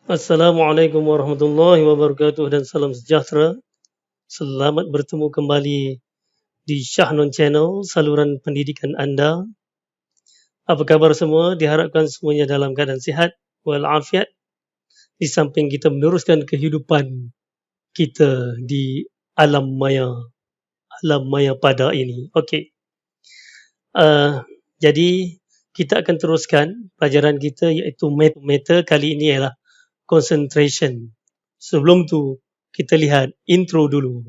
Assalamualaikum warahmatullahi wabarakatuh dan salam sejahtera. Selamat bertemu kembali di Shahnon Channel, saluran pendidikan anda. Apa kabar semua? Diharapkan semuanya dalam keadaan sihat walafiat di samping kita meneruskan kehidupan kita di alam maya pada ini. Okey. Jadi kita akan teruskan pelajaran kita iaitu meta kali ini ialah concentration. Sebelum tu kita lihat intro dulu.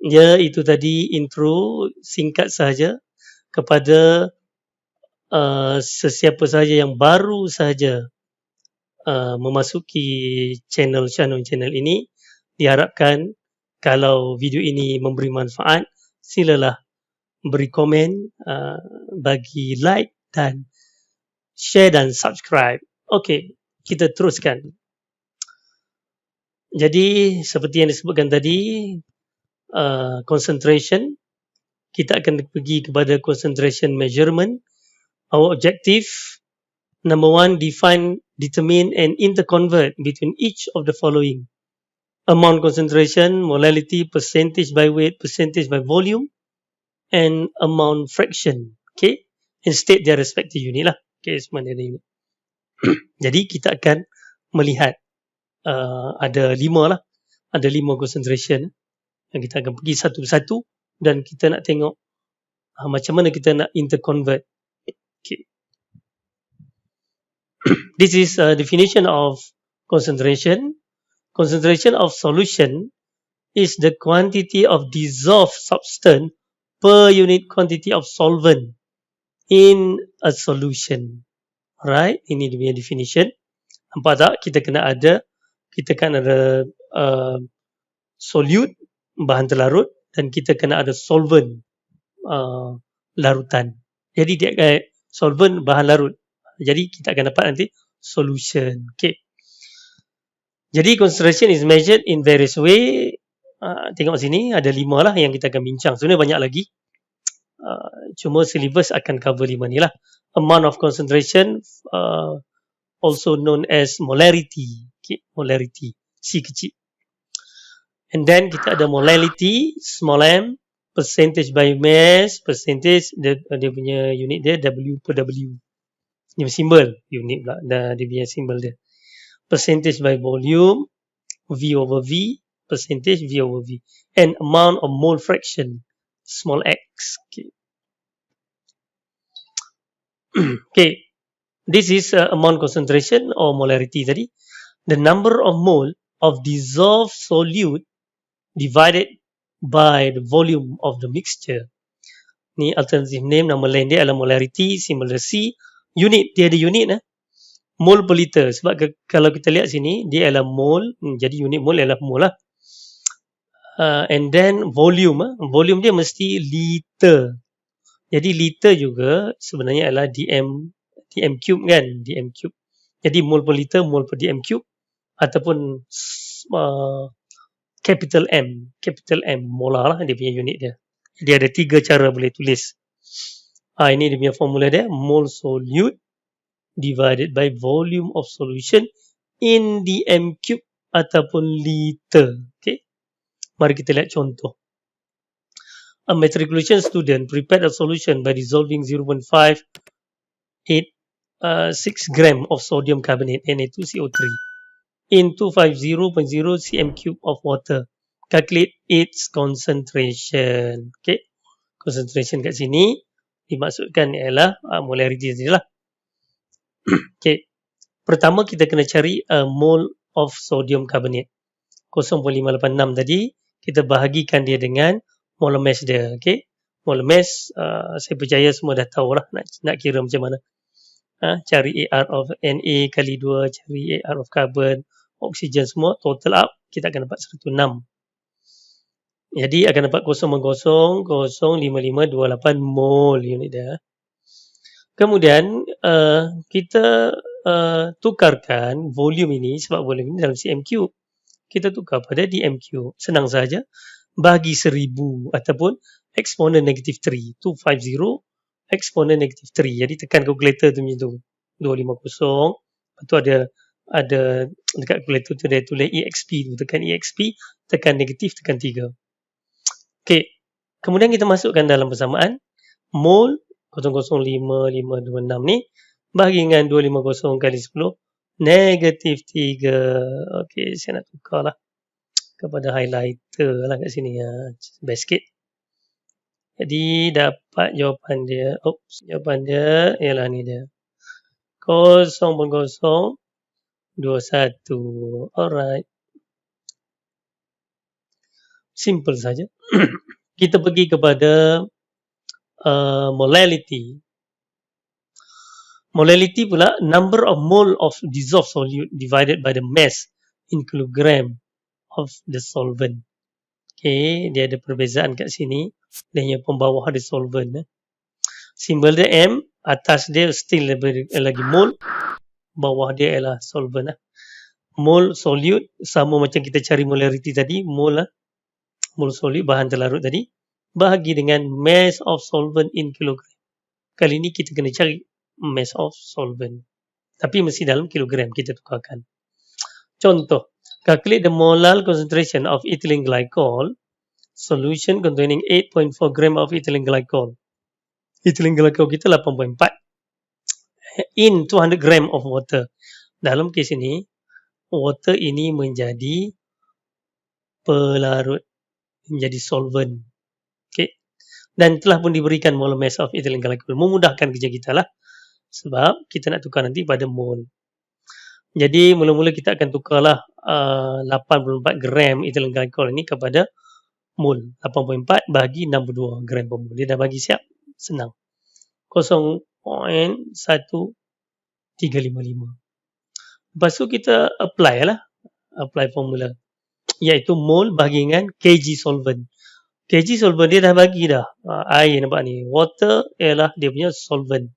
Ya, itu tadi intro singkat sahaja kepada sesiapa sahaja yang baru sahaja memasuki channel ini. Diharapkan kalau video ini memberi manfaat, silalah beri komen, bagi like dan share dan subscribe. Okey, kita teruskan. Jadi seperti yang disebutkan tadi, concentration, kita akan pergi kepada concentration measurement. Our objective, number one, define, determine and interconvert between each of the following: amount concentration, molality, percentage by weight, percentage by volume, and amount fraction. Okay, and state their respective unit lah. Okay, semua ada unit. Jadi kita akan melihat ada 5 lah, ada 5 concentration yang kita akan pergi satu persatu dan kita nak tengok macam mana kita nak interconvert. Okay. This is a definition of concentration. Concentration of solution is the quantity of dissolved substance per unit quantity of solvent in a solution. Alright, ini dia punya definition. Nampak tak? Kita kan ada solute, bahan terlarut, dan kita kena ada solvent, larutan. Jadi dia solvent, bahan larut. Jadi kita akan dapat nanti solution. Okay. Jadi concentration is measured in various way. Tengok sini ada 5 lah yang kita akan bincang. Sebenarnya banyak lagi. Cuma syllabus akan cover 5 ni lah. Amount of concentration, also known as molarity. Okay. Molarity, C kecil. And then kita ada molality, small m, percentage by mass, percentage, dia punya unit dia W per W. Dia simbol, unit pula, dia punya simbol dia. Percentage by volume, V over V, percentage V over V. And amount of mole fraction, small x. Okay. Okay. This is amount concentration or molarity tadi. The number of mole of dissolved solute divided by the volume of the mixture. Ni alternative name, nama lain dia adalah molarity, simbol dia C. Unit, dia ada unit mole per liter. Sebab kalau kita lihat sini, dia adalah mole. Jadi unit mole adalah mole lah. And then volume, volume dia mesti liter. Jadi liter juga sebenarnya adalah dm cube kan, dm cube. Jadi mole per liter, mole per dm cube, ataupun capital M, molar lah dia punya unit dia. Dia ada 3 cara boleh tulis. Ini dia punya formula dia, mole solute divided by volume of solution in dm cube ataupun liter. Okay. Mari kita lihat contoh. A matriculation student prepared a solution by dissolving 0.586 gram of sodium carbonate, Na2CO3, in 250.0 cm cube of water. Calculate its concentration. Okay. Concentration kat sini dimaksudkan ialah molarity sajalah. Okay. Pertama kita kena cari mole of sodium carbonate. 0.586 tadi kita bahagikan dia dengan molar mass dia. Okay. Molar mass saya percaya semua dah tahulah nak kira macam mana. Cari AR of Na kali 2, cari AR of carbon, oksigen semua, total up kita akan dapat 106. Jadi akan dapat 0.0005528 mol unit dia. Kemudian kita tukarkan volume ini, sebab volume ini dalam cm cube, kita tukar pada dm cube. Senang saja, bagi 1000 ataupun eksponen negatif 3. 250 eksponen negatif 3. Jadi tekan kalkulator tu macam tu. 250. Lepas tu ada dekat kalkulator tu dia tulis EXP tu. Tekan EXP, tekan negatif, tekan 3. Okey. Kemudian kita masukkan dalam persamaan. Mol 0.05526 ni bahagi dengan 250 kali 10 negatif 3. Okey, saya nak tukar lah kepada highlighter lah kat sini ya. Best sikit. Jadi dapat jawapan dia. Jawapan dia ialah ni dia. 0.021. Alright. Simple saja. Kita pergi kepada molality. Molality pula number of mole of dissolved solute divided by the mass in kilogram of the solvent. Okay, dia ada perbezaan kat sini. Dia yang pembawah ada solvent. Simbol dia M, atas dia still lagi mole, bawah dia ialah solvent. Mole solute sama macam kita cari molarity tadi, mole solute bahan terlarut tadi, bahagi dengan mass of solvent in kilogram. Kali ni kita kena cari mass of solvent. Tapi mesti dalam kilogram kita tukarkan. Contoh, calculate the molar concentration of ethylene glycol solution containing 8.4 gram of ethylene glycol. Ethylene glycol kita 8.4 in 200 gram of water. Dalam kes ini, water ini menjadi pelarut, menjadi solvent. Okay. Dan telah pun diberikan molar mass of ethylene glycol. Memudahkan kerja kita lah. Sebab kita nak tukar nanti pada mol. Jadi mula-mula kita akan tukarlah 84 gram ethylene glycol ini kepada mol. 8.4 bagi 62 gram per mol. Dia dah bagi siap. Senang. 0.1355. Lepas tu kita apply lah. Apply formula. Iaitu mol bagi dengan kg solvent. Kg solvent dia dah bagi dah. Air nampak ni. Water ialah dia punya solvent.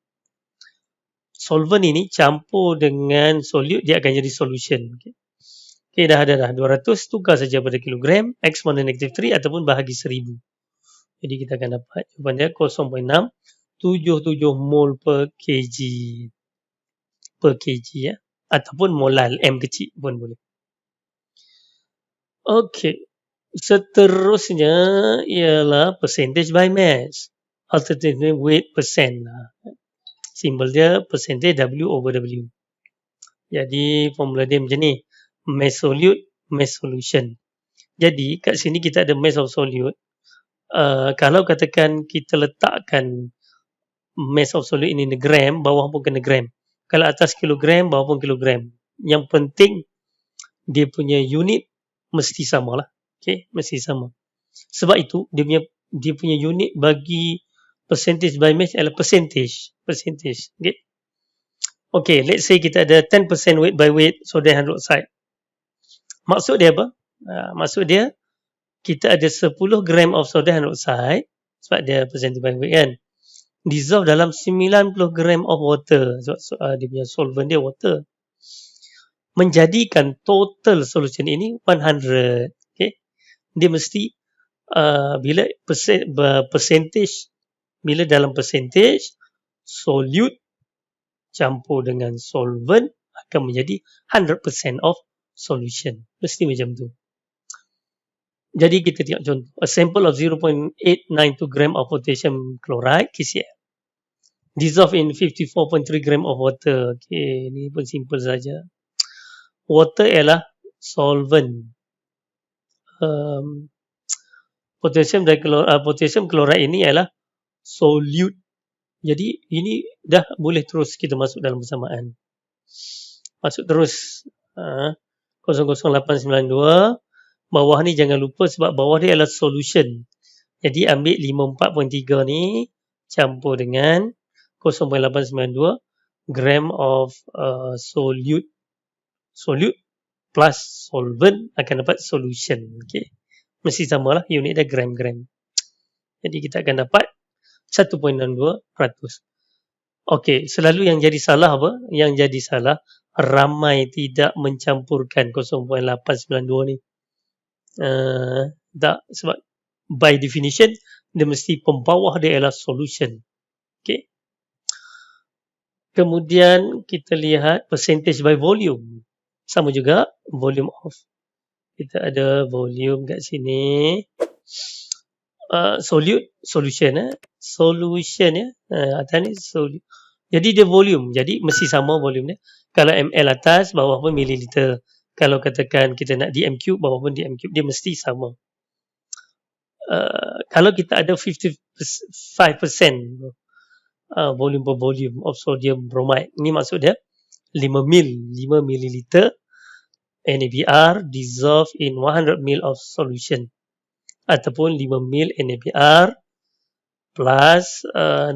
Solvent ini campur dengan solute, dia akan jadi solution. Okay, dah ada dah. 200 tukar saja pada kilogram, eksponen negatif 3 ataupun bahagi 1000. Jadi kita akan dapat jawapan dia 0.677 mol per kg. Per kg ya. Ataupun molal, M kecil pun boleh. Okey. Seterusnya ialah percentage by mass. Alternative weight percent. Simbol dia percentage W over W. Jadi formula dia macam ni. Mass solute, mass solution. Jadi kat sini kita ada mass of solute. Kalau katakan kita letakkan mass of solute ini gram, bawah pun kena gram. Kalau atas kilogram, bawah pun kilogram. Yang penting dia punya unit mesti sama lah. Okay, mesti sama. Sebab itu dia punya unit bagi percentage by mass adalah percentage. Okay. Okay, let's say kita ada 10% weight by weight sodium hydroxide. Maksud dia apa? Maksud dia kita ada 10 gram of sodium hydroxide sebab dia percentage by weight kan. Dissolve dalam 90 gram of water sebab dia punya solvent dia water. Menjadikan total solution ini 100. Okay. Dia mesti bila percentage, bila dalam percentage solute campur dengan solvent akan menjadi 100% of solution. Mesti macam tu. Jadi kita tengok contoh. A sample of 0.892 gram of potassium chloride KCl dissolve in 54.3 gram of water. Okay, ni pun simple saja. Water ialah solvent. Potassium chloride ini ialah solute. Jadi ini dah boleh terus kita masuk dalam persamaan. Masuk terus. 00892. Bawah ni jangan lupa sebab bawah dia adalah solution. Jadi ambil 54.3 ni campur dengan 0.892 gram of solute. Solute plus solvent akan dapat solution. Okay. Mesti samalah unit dia gram-gram. Jadi kita akan dapat 1.62%. Okey, selalu yang jadi salah apa? Yang jadi salah ramai tidak mencampurkan 0.892 ni. Tak, sebab by definition, dia mesti pembawah dia ialah solution. Okay. Kemudian kita lihat percentage by volume. Sama juga, volume of. Kita ada volume kat sini. Solution. Solution ya. Atas ni solution. Jadi dia volume. Jadi mesti sama volume dia. Kalau ml atas, bawah pun mililiter. Kalau katakan kita nak dm cube, bawah pun dm cube. Dia mesti sama. Kalau kita ada 55% volume per volume of sodium bromide. Ini maksud dia 5 milliliter NaBr dissolved in 100 ml of solution. Ataupun 5 ml NaBr plus 95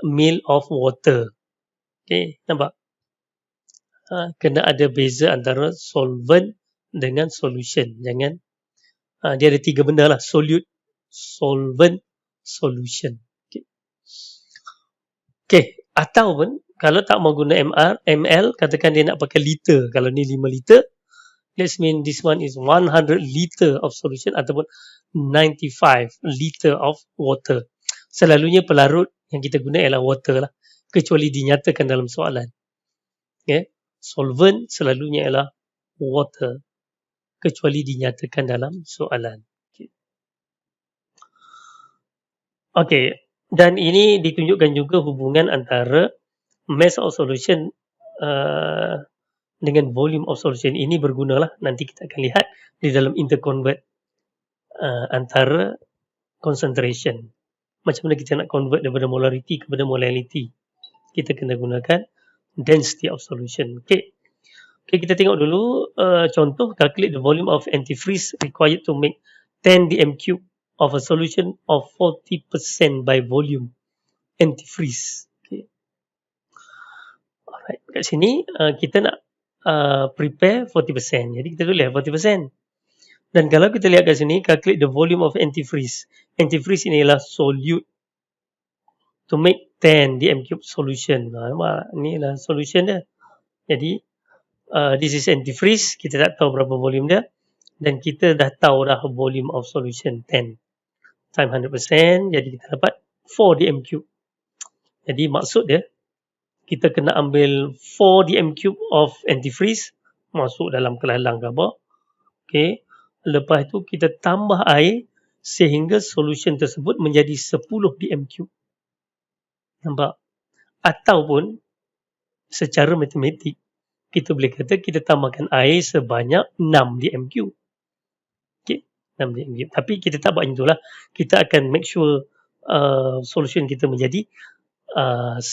ml of water. Okay, nampak? Kena ada beza antara solvent dengan solution. Jangan, dia ada 3 benda lah. Solute, solvent, solution. Okay, ataupun kalau tak mau guna ml, katakan dia nak pakai liter. Kalau ni 5 liter, that means this one is 100 liter of solution ataupun 95 liter of water. Selalunya pelarut yang kita guna ialah water lah, kecuali dinyatakan dalam soalan. Okay. Solvent selalunya ialah water, kecuali dinyatakan dalam soalan. Okay. Dan ini ditunjukkan juga hubungan antara mass of solution dengan volume of solution. Ini bergunalah, nanti kita akan lihat di dalam interconvert antara concentration. Macam mana kita nak convert daripada molarity kepada molality. Kita kena gunakan density of solution. Okay, kita tengok dulu contoh. Calculate the volume of antifreeze required to make 10 dm cube of a solution of 40% by volume antifreeze. Okay. Alright, kat sini kita nak prepare 40%. Jadi kita tulis 40%. Dan kalau kita lihat kat sini, calculate the volume of antifreeze. Antifreeze ini ialah solute to make 10 dm cube solution. Nampak? Ini ialah solution dia. Jadi this is antifreeze. Kita tak tahu berapa volume dia. Dan kita dah tahu dah volume of solution 10 times 100%. Jadi kita dapat 4 dm cube. Jadi maksud dia, kita kena ambil 4 dm cube of antifreeze, masuk dalam kelalang ke apa. Okay. Lepas tu kita tambah air sehingga solution tersebut menjadi 10 dm cube. Nampak? Ataupun secara matematik, kita boleh kata kita tambahkan air sebanyak 6 dm cube. Okay. 6 dm cube. Tapi kita tak buat macam itulah. Kita akan make sure solution kita menjadi 10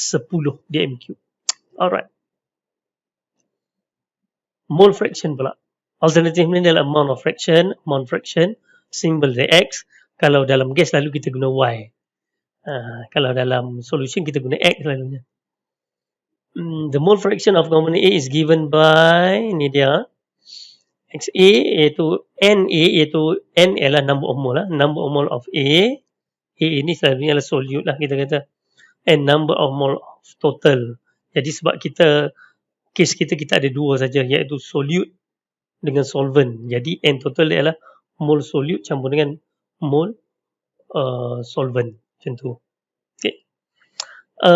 dm cube. Alright. Mole fraction pula. Alternatif ni adalah amount of fraction. Amount fraction, simbol dia X. Kalau dalam gas lalu kita guna Y. Kalau dalam solution kita guna X selalunya. The mole fraction of component A is given by, ini dia, XA iaitu NA, iaitu N ialah number of mole lah. Number of mole of A. A ini selalunya adalah solute lah kita kata. And number of mole of total. Jadi sebab case kita ada dua saja, iaitu solute dengan solvent. Jadi N total dia adalah mole solute campur dengan mole solvent. Macam tu. Okay.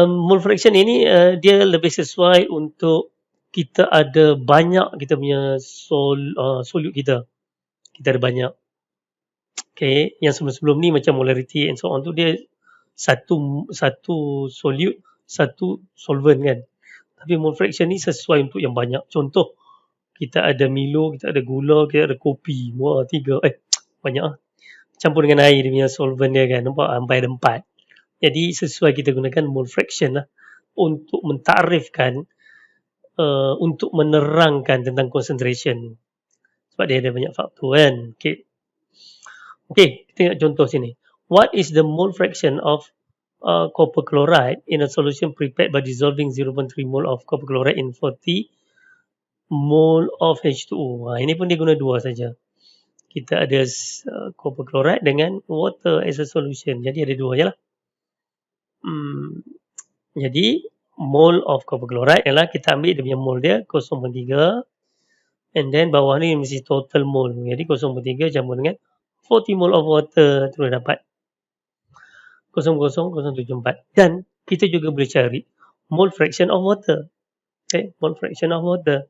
Mole fraction ini dia lebih sesuai untuk kita ada banyak kita punya solute kita. Kita ada banyak. Okay. Yang sebelum-sebelum ni macam molarity and so on tu, dia satu solute, satu solvent kan. Tapi mole fraction ni sesuai untuk yang banyak. Contoh, kita ada Milo, kita ada gula, kita ada kopi. Wah, 3. Banyak lah. Campur dengan air dia punya solvent dia kan. Nampak? Sampai ada 4. Jadi sesuai kita gunakan mole fraction lah. Untuk mentarifkan, untuk menerangkan tentang concentration. Sebab dia ada banyak faktor kan. Okay. Okay, kita tengok contoh sini. What is the mole fraction of copper chloride in a solution prepared by dissolving 0.3 mole of copper chloride in 40 mole of H2O. Ini pun dia guna dua saja. Kita ada copper chloride dengan water as a solution. Jadi ada dua je lah. Jadi mole of copper chloride ialah kita ambil dia punya mole dia 0.3. And then bawah ni mesti total mole. Jadi 0.3 campur dengan 40 mole of water terus dapat 0,0074. Dan kita juga boleh cari mole fraction of water. Okay, mole fraction of water.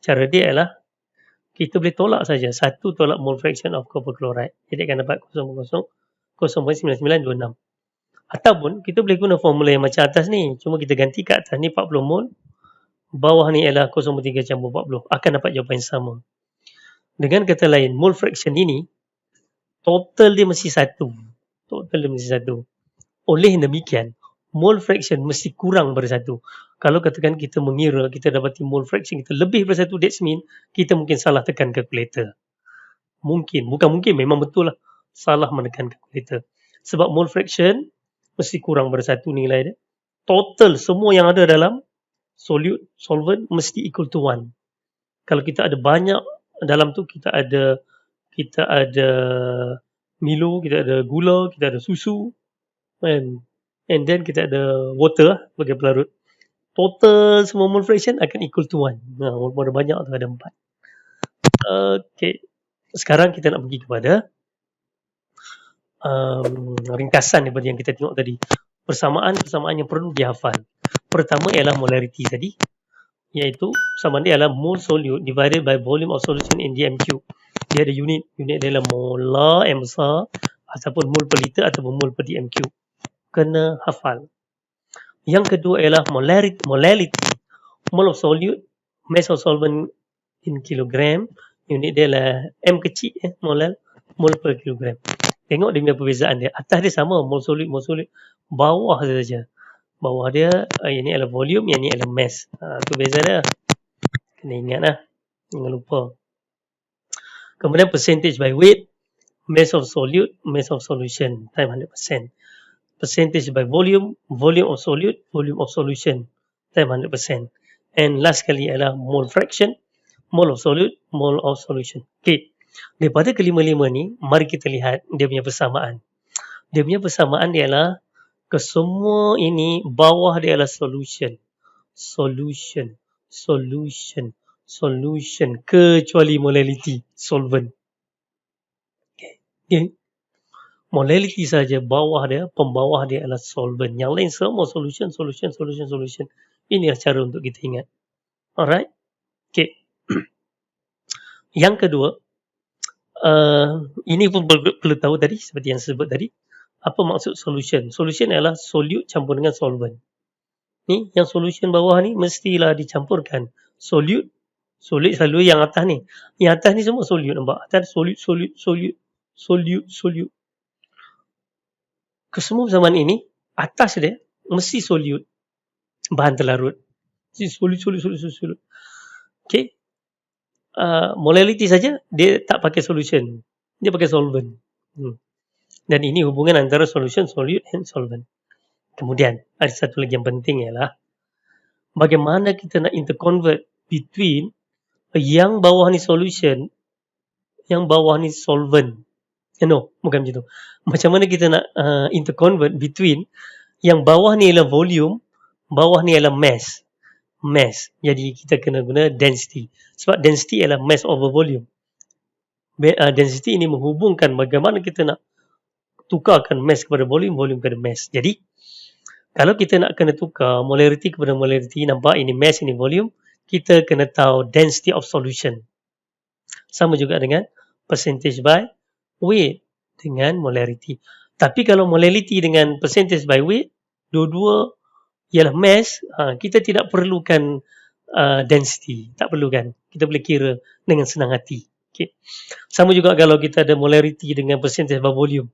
Cara dia ialah kita boleh tolak saja 1 tolak mole fraction of copper chloride. Jadi akan dapat 0,9926. Ataupun kita boleh guna formula yang macam atas ni. Cuma kita ganti kat atas ni 40 mole. Bawah ni ialah 0,3 campur 40. Akan dapat jawapan yang sama. Dengan kata lain, mole fraction ini total dia mesti 1. Total dia mesti 1. Oleh demikian, mole fraction mesti kurang daripada 1. Kalau katakan kita mengira kita dapati mole fraction kita lebih daripada 1, that's mean kita mungkin salah tekan kalkulator. Mungkin, bukan mungkin, memang betul lah salah menekan kalkulator. Sebab mole fraction mesti kurang daripada 1 nilai dia. Total semua yang ada dalam solvent mesti equal to 1. Kalau kita ada banyak dalam tu, kita ada Milo, kita ada gula, kita ada susu, and then kita ada water sebagai pelarut. Total semua mole fraction akan equal to 1. Walaupun ada banyak tu ada 4. Okay. Sekarang kita nak pergi kepada ringkasan daripada yang kita tengok tadi. Persamaan yang perlu dihafal. Pertama ialah molarity tadi, iaitu persamaan dia adalah mole solute divided by volume of solution in dm3. Dia ada unit dia adalah molar m besar ataupun mole per liter ataupun mole per dm3. Kena hafal. Yang kedua ialah molarity. Mole of solute, mass of solvent in kilogram. Unit dia adalah m kecil, mole per kilogram. Tengok dia punya perbezaan dia. Atas dia sama, mole solute. Bawah saja. Bawah dia, yang ni adalah volume, yang ni adalah mass. Tu beza dia. Kena ingat lah. Jangan lupa. Kemudian percentage by weight, mass of solute, mass of solution, time 100%. Percentage by volume, volume of solute, volume of solution, time 100%. And last kali adalah mole fraction, mole of solute, mole of solution. Okay. Daripada kelima-lima ni, mari kita lihat dia punya persamaan. Dia punya persamaan dia adalah kesemua ini bawah dia adalah solution. Solution kecuali molality, solvent. Okay. Molality saja bawah dia, pembawah dia adalah solvent. Yang lain semua solution. Inilah cara untuk kita ingat. Alright. Okay. Yang kedua, ini pun perlu tahu tadi, seperti yang saya sebut tadi. Apa maksud solution? Solution adalah solute campur dengan solvent. Ni, yang solution bawah ni mestilah dicampurkan. Solute selalu yang atas ni. Yang atas ni semua solute, nampak? Atas solute. Kesemua persamaan ini, atas dia mesti solute. Bahan terlarut. Mesti solute. Okay. Molality saja dia tak pakai solution, dia pakai solvent. Dan ini hubungan antara solution, solute and solvent. Kemudian ada satu lagi yang penting ialah bagaimana kita nak interconvert between yang bawah ni solution, yang bawah ni solvent. No, bukan macam tu. Macam mana kita nak interconvert between yang bawah ni ialah volume, bawah ni ialah mass. Jadi kita kena guna density. Sebab density ialah mass over volume. Density ini menghubungkan bagaimana kita nak tukarkan mass kepada volume kepada mass. Jadi, kalau kita nak kena tukar molarity kepada molarity, nampak ini mass, ini volume, kita kena tahu density of solution. Sama juga dengan percentage by weight dengan molarity. Tapi kalau molarity dengan percentage by weight, dua-dua ialah mass, kita tidak perlukan density. Tak perlukan. Kita boleh kira dengan senang hati. Okay. Sama juga kalau kita ada molarity dengan percentage by volume.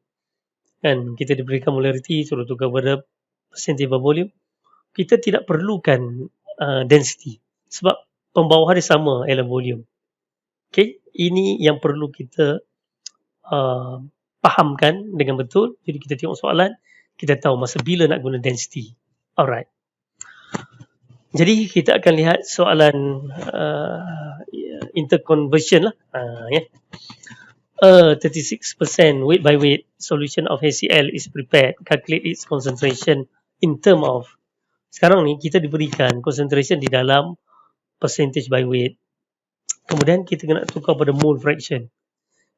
Kan, kita diberikan molarity, suruh tukar pada percentage by volume. Kita tidak perlukan density. Sebab pembawah dia sama ialah volume. Okay. Ini yang perlu kita fahamkan dengan betul. Jadi kita tengok soalan, kita tahu masa bila nak guna density. Alright. Jadi kita akan lihat soalan interconversion lah. 36% weight by weight solution of HCl is prepared. Calculate its concentration in term of. Sekarang ni kita diberikan concentration di dalam percentage by weight. Kemudian kita kena tukar pada mole fraction.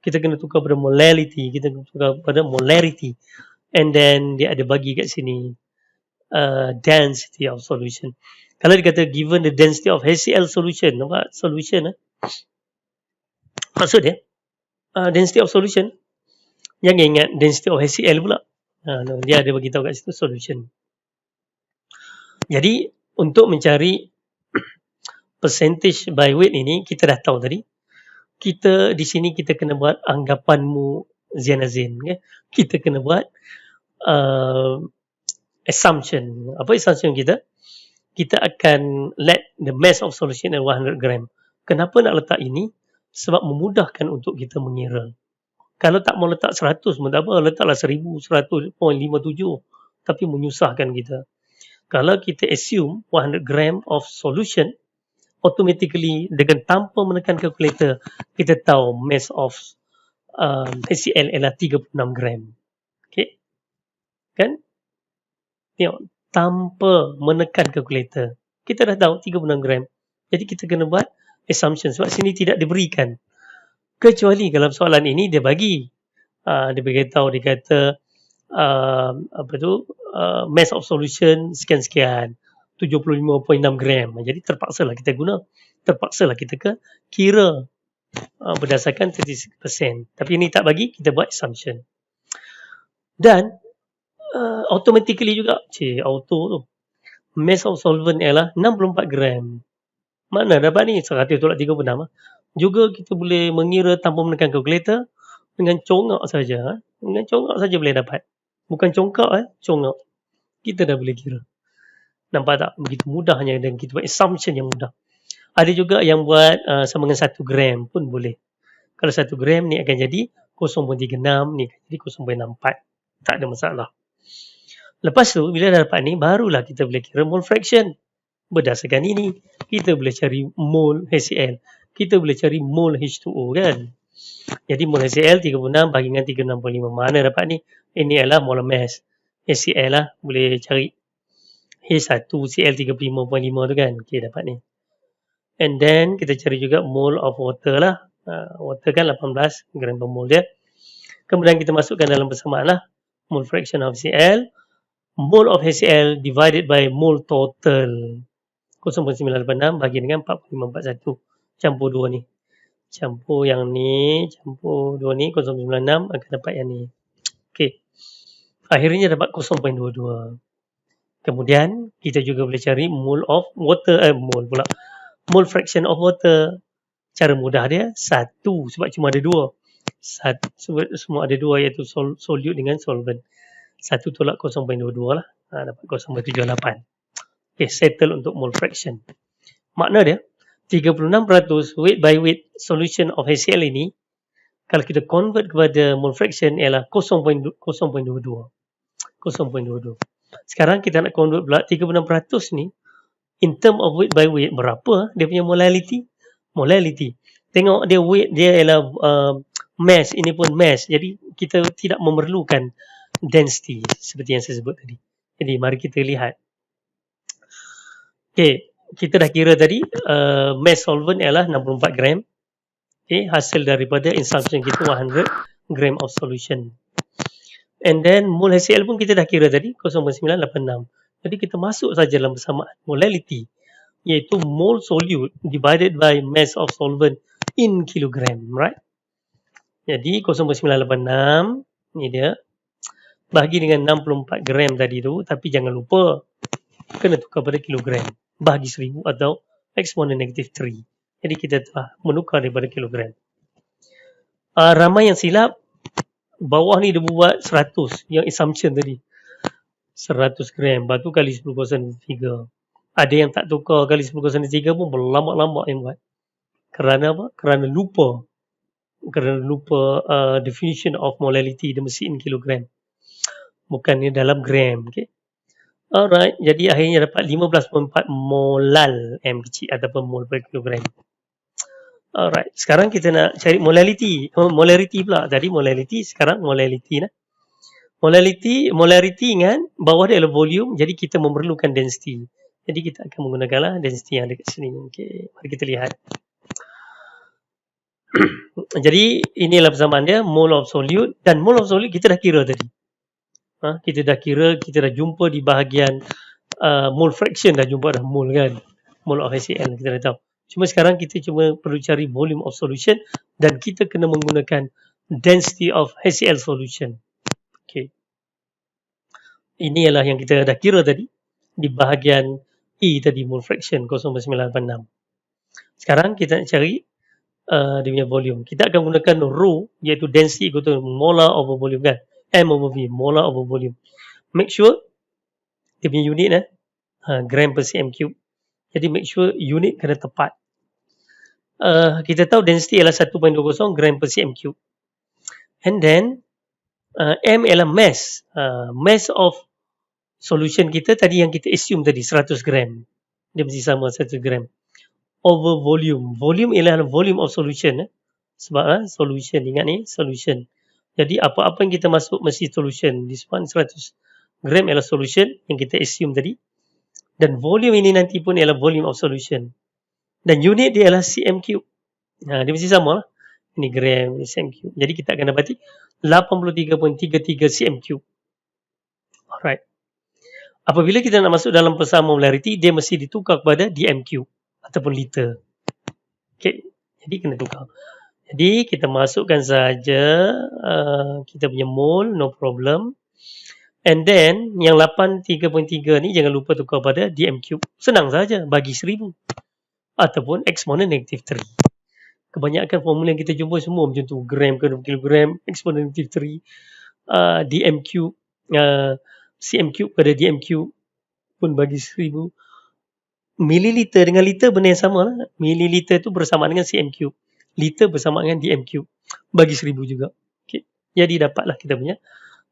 kita kena tukar pada molality, kita kena tukar pada molarity, and then dia ada bagi kat sini density of solution. Kalau dia kata given the density of HCl solution, nampak solution maksud dia density of solution, jangan ingat density of HCl pula. Dia ada bagi tahu kat situ solution. Jadi untuk mencari percentage by weight ini, kita dah tahu tadi. Kita di sini kita kena buat anggapanmu Zianazin, okay? Kita kena buat assumption. Apa assumption kita? Kita akan let the mass of solution at 100 gram. Kenapa nak letak ini? Sebab memudahkan untuk kita mengira. Kalau tak mau letak 100 pun tak apa, letaklah 1100.57, tapi menyusahkan kita. Kalau kita assume 100 gram of solution, automatically dengan tanpa menekan kalkulator, kita tahu mass of HCl ialah 36 gram. Okay? Kan? Tengok, tanpa menekan kalkulator, kita dah tahu 36 gram. Jadi kita kena buat assumption sebab sini tidak diberikan. Kecuali dalam soalan ini dia bagi. Dia beritahu, dia kata mass of solution sekian-sekian, 75.6 gram. Jadi terpaksalah kita guna. Terpaksalah kita kira berdasarkan 36%. Tapi ini tak bagi, kita buat assumption. Dan automatically juga, auto tu, mass of solvent ialah 64 gram. Mana dapat ni? 100 tolak 36. Juga kita boleh mengira tanpa menekan kalkulator, dengan congak saja. Dengan congak saja boleh dapat. Bukan congkak, congak. Kita dah boleh kira. Nampak tak? Begitu mudahnya dan kita buat assumption yang mudah. Ada juga yang buat sama dengan 1 gram pun boleh. Kalau 1 gram ni akan jadi 0.36, ni akan jadi 0.64. Tak ada masalah. Lepas tu, bila dah dapat ni, barulah kita boleh kira mole fraction. Berdasarkan ini, kita boleh cari mole HCl. Kita boleh cari mole H2O kan. Jadi mole HCl 36 bagi dengan 36.5. Mana dapat ni? Ini adalah molar mass. HCl lah. Boleh cari H1Cl 35.5 tu kan. Okay, dapat ni. And then kita cari juga mole of water lah. Water kan 18 gram per mole dia. Kemudian kita masukkan dalam persamaan lah. Mole fraction of HCl. Mole of HCl divided by mole total. 0.986 bagi dengan 4541. Campur dua ni. Campur yang ni. Campur dua ni. 0.96 akan dapat yang ni. Okey. Akhirnya dapat 0.22. Kemudian kita juga boleh cari mole of water. Mole fraction of water. Cara mudah dia 1. Sebab cuma ada 2. Semua ada 2 iaitu solute dengan solvent. 1 tolak 0.22 lah. Dapat 0.78. Okay, settle untuk mole fraction. Makna dia 36% weight by weight solution of HCl ini, kalau kita convert kepada mole fraction ialah 0.22. Sekarang kita nak convert pula 36% ni in term of weight by weight, berapa dia punya molality? Tengok dia weight dia ialah mass, ini pun mass. Jadi kita tidak memerlukan density seperti yang saya sebut tadi. Jadi mari kita lihat. Okay, kita dah kira tadi mass solvent ialah 64 gram. Okay, hasil daripada assumption kita 100 gram of solution. And then mole HCl pun kita dah kira tadi 0.986. Jadi kita masuk saja dalam persamaan molality, iaitu mole solute divided by mass of solvent in kilogram, right? Jadi 0.986 ni dia bagi dengan 64 gram tadi tu, tapi jangan lupa kena tukar pada kilogram. Bagi 1000 atau exponent negative 3. Jadi kita telah menukar daripada kilogram. Ramai yang silap. Bawah ni dia buat 100. Yang assumption tadi. 100 gram. Lepas tu kali 10.3. Ada yang tak tukar kali 10.3 pun berlambak-lambak yang buat. Kerana apa? Kerana lupa. Definition of molality dia mesti in kilogram. Bukannya dalam gram. Okay. Alright, jadi akhirnya dapat 15.4 molal M kecil ataupun mol per kilogram. Alright, sekarang kita nak cari molality. Molarity pula. Tadi molality, sekarang molality lah. Molarity ingat, bawah dia adalah volume, jadi kita memerlukan density. Jadi kita akan menggunakanlah density yang ada kat sini. Okay, mari kita lihat. Jadi inilah persamaan dia, mole of solute, dan mole of solute kita dah kira tadi. Kita dah kira, kita dah jumpa di bahagian mole fraction, dah jumpa dah mole kan. Mole of HCl kita dah tahu. Cuma sekarang kita cuma perlu cari volume of solution dan kita kena menggunakan density of HCl solution. Okay. Ini ialah yang kita dah kira tadi di bahagian E tadi, mole fraction 0.986. Sekarang kita nak cari dia punya volume. Kita akan gunakan rho, iaitu density equal to molar over volume kan. M over V, molar over volume. Make sure dia punya unit gram per cm cube. Jadi make sure unit kena tepat. Kita tahu density ialah 1.20 gram per cm cube. And then M ialah mass. Mass of solution kita tadi yang kita assume tadi 100 gram. Dia mesti sama 100 gram. Over volume. Volume ialah volume of solution. Sebab solution, ingat ni, solution. Jadi apa-apa yang kita masuk mesti solution. This one 100 gram ialah solution yang kita assume tadi. Dan volume ini nanti pun ialah volume of solution. Dan unit dia ialah cm cube. Dia mesti sama lah. Ini gram, ini cm cube. Jadi kita akan dapati 83.33 cm cube. Alright. Apabila kita nak masuk dalam persamaan molarity, dia mesti ditukar kepada dm cube ataupun liter. Okay. Jadi kena tukar. Jadi kita masukkan saja kita punya mole, no problem. And then yang 83.3 ni jangan lupa tukar pada dm cube. Senang saja, bagi 1000 ataupun exponent negative 3. Kebanyakan formula yang kita jumpa semua macam tu, gram ke kilogram, exponent negative 3, dm cube, cm cube pada dm cube pun bagi 1000. Mililiter dengan liter benda yang sama lah. Mililiter tu bersamaan dengan cm cube. Liter bersama dengan dm cube, bagi 1000 juga. Okay. Jadi dapatlah kita punya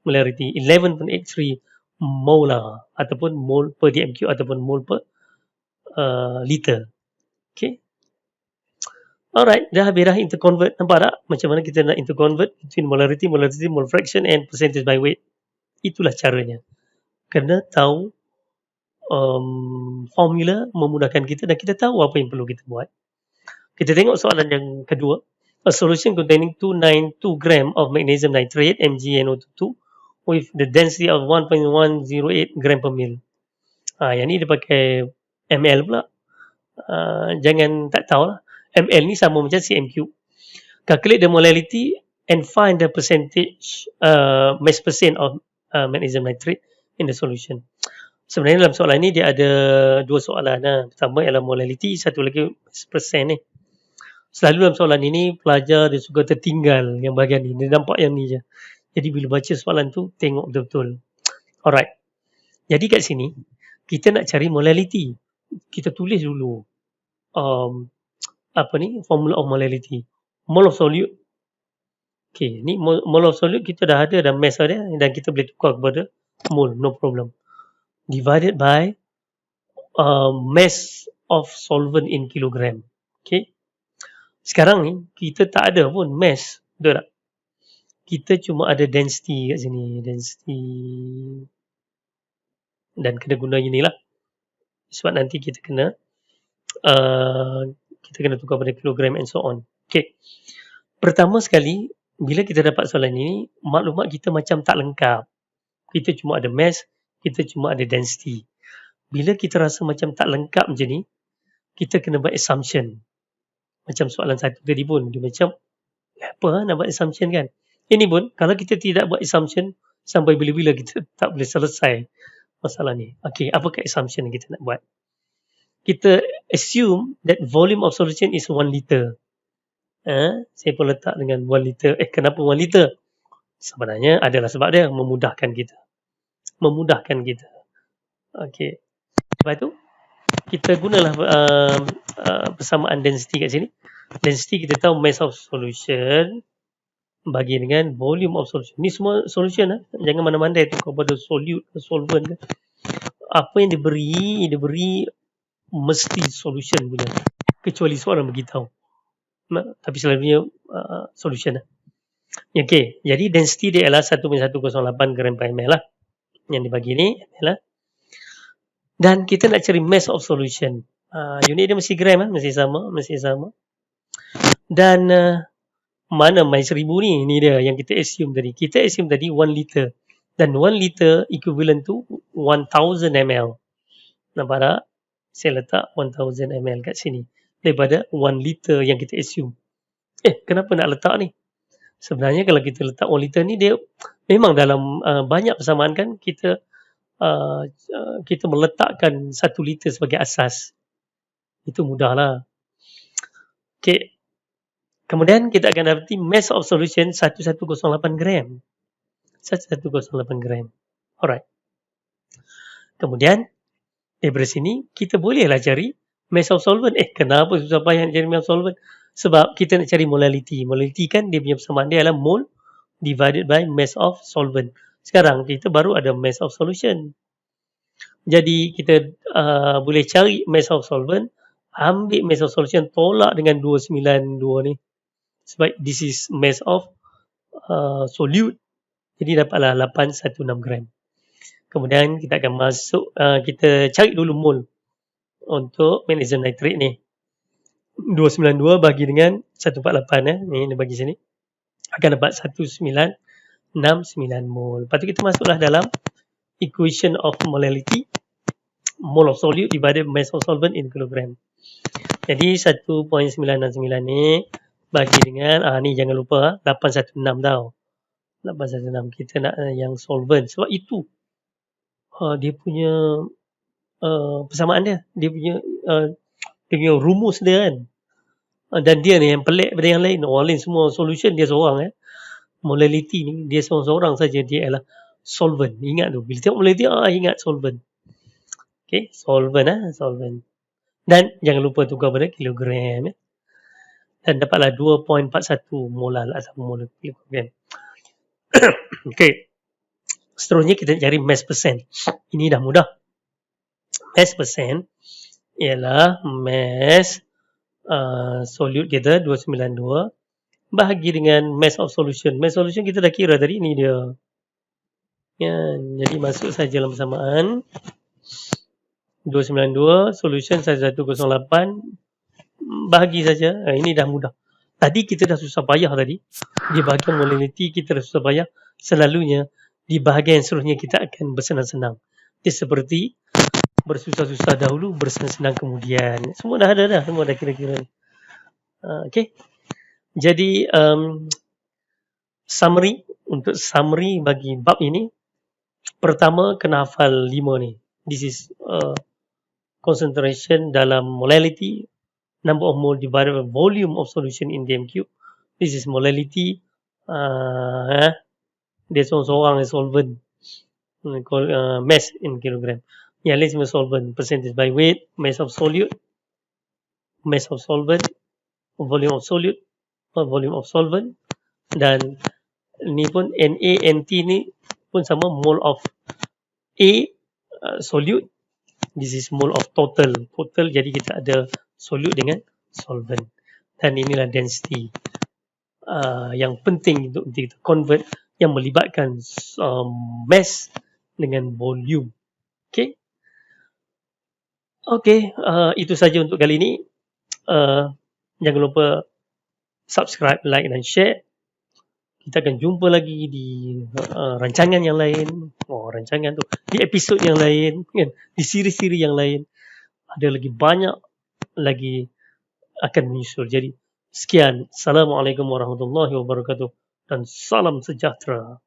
molarity 11.83 molar ataupun mole per dm cube ataupun mole per liter. Okay. Alright, dah habis dah interconvert. Nampak tak macam mana kita nak interconvert between molarity, mole fraction and percentage by weight. Itulah caranya. Kena tahu formula memudahkan kita dan kita tahu apa yang perlu kita buat. Kita tengok soalan yang kedua. A solution containing 292 gram of magnesium nitrate MgNO2 with the density of 1.108 gram per mil. Yang ni dia pakai ml pula. Jangan tak tahu lah. ml ni sama macam cm cube. Calculate the molarity and find the percentage mass percent of magnesium nitrate in the solution. Sebenarnya dalam soalan ni dia ada dua soalan. Pertama ialah molarity, satu lagi mass percent ni. Selalu dalam soalan ini pelajar dia suka tertinggal yang bahagian ni. Dia nampak yang ni je. Jadi bila baca soalan tu tengok betul-betul. Alright. Jadi kat sini kita nak cari molarity. Kita tulis dulu formula of molarity. Mole of solute. Okay, ni mole of solute kita dah ada dan mass dia dan kita boleh tukar kepada mole, no problem. Divided by mass of solvent in kilogram. Okay. Sekarang ni kita tak ada pun mass, betul tak? Kita cuma ada density kat sini, density. Dan kena guna inilah. Sebab nanti kita kena tukar pada kilogram and so on. Okay. Pertama sekali, bila kita dapat soalan ini, maklumat kita macam tak lengkap. Kita cuma ada mass, kita cuma ada density. Bila kita rasa macam tak lengkap macam ni, kita kena buat assumption. Macam soalan satu tadi pun, dia macam apa nak buat assumption kan? Ini pun, kalau kita tidak buat assumption, sampai bila-bila kita tak boleh selesai masalah ni. Okay, apakah assumption yang kita nak buat? Kita assume that volume of solution is 1 liter. Saya pun letak dengan 1 liter. Kenapa 1 liter? Sebenarnya adalah sebab dia memudahkan kita. Okay. Lepas tu, kita gunalah persamaan density kat sini. Density kita tahu mass of solution bagi dengan volume of solution. Ni semua solution Jangan mana-mana tu kepada solute, solvent. Apa yang diberi mesti solution punya. Kecuali soalan beritahu. Tapi selalunya solution Okay, jadi density dia adalah 1.108 gram per ml lah. Yang dibagi ni adalah. Dan kita nak cari mass of solution. Unit dia mesti gram mesti sama. Dan mana main 1000 ni? Ni dia yang kita assume tadi. Kita assume tadi 1 liter. Dan 1 liter equivalent to 1000 ml. Nampak tak? Saya letak 1000 ml kat sini. Daripada 1 liter yang kita assume. Kenapa nak letak ni? Sebenarnya kalau kita letak 1 liter ni, dia memang dalam banyak persamaan kan, kita meletakkan 1 liter sebagai asas. Itu mudahlah. Okay. Kemudian kita akan dapati mass of solution 1108 gram. 1108 gram. Alright. Kemudian daripada sini kita bolehlah cari mass of solvent. Kenapa susah payah nak cari mass of solvent? Sebab kita nak cari molality. Molality kan dia punya persamaan dia adalah mole divided by mass of solvent. Sekarang kita baru ada mass of solution. Jadi kita boleh cari mass of solvent, ambil mass of solution, tolak dengan 292 ni. Sebab this is mass of solute. Jadi dapatlah 816 gram. Kemudian kita akan masuk, kita cari dulu mole untuk magnesium nitrate ni. 292 bagi dengan 148 ni dia bagi sini. Akan dapat 1969 mole. Lepas tu kita masuklah dalam equation of molality. Mole of solute divided mass of solvent in kilogram. Jadi 1.969 ni bagi dengan, ni jangan lupa 816 tau. 816 kita nak yang solvent. Sebab itu dia punya persamaan dia. Dia punya rumus dia kan. Dan dia ni yang pelik daripada yang lain. Orang lain semua solution dia seorang. Molality ni dia seorang-seorang saja, dia adalah solvent. Ingat tu. Bila tengok molality, ingat solvent. Okay, solvent. Solvent. Dan jangan lupa tukar pada kilogram. Dan dapatlah 2.41 molar atau mol kilogram. Okay. Seterusnya kita cari mass percent. Ini dah mudah. Mass percent ialah mass solute kita 292 bahagi dengan mass of solution. Mass solution kita dah kira tadi, ni dia. Jadi masuk saja dalam persamaan. 292 solution 1108 bahagi saja. Ini dah mudah. Tadi kita dah susah payah tadi. Di bahagian molality kita dah susah payah. Selalunya di bahagian seterusnya kita akan bersenang-senang. Dia seperti bersusah-susah dahulu, bersenang-senang kemudian. Semua dah ada dah. Semua dah kira-kira. Okay. Jadi summary. Untuk summary bagi bab ini. Pertama kena hafal 5 ni. This is concentration dalam molality. Number of mole divided by volume of solution in DMQ. This is molality. Dia seorang-seorang solvent. Mass in kilogram. Yang lain semua solvent. Percentage by weight. Mass of solute. Mass of solvent. Volume of solute. Volume of solvent. Dan ni pun Na, Nt ni pun sama. Mole of A solute. This is mole of total. Total jadi kita ada solute dengan solvent. Dan inilah density yang penting untuk kita convert, yang melibatkan mass dengan volume. Okay. Okay, itu saja untuk kali ini. Jangan lupa subscribe, like dan share. Kita akan jumpa lagi di rancangan yang lain. Rancangan tu. Di episod yang lain. Kan? Di siri-siri yang lain. Ada lagi banyak lagi akan menyusul. Jadi, sekian. Assalamualaikum warahmatullahi wabarakatuh. Dan salam sejahtera.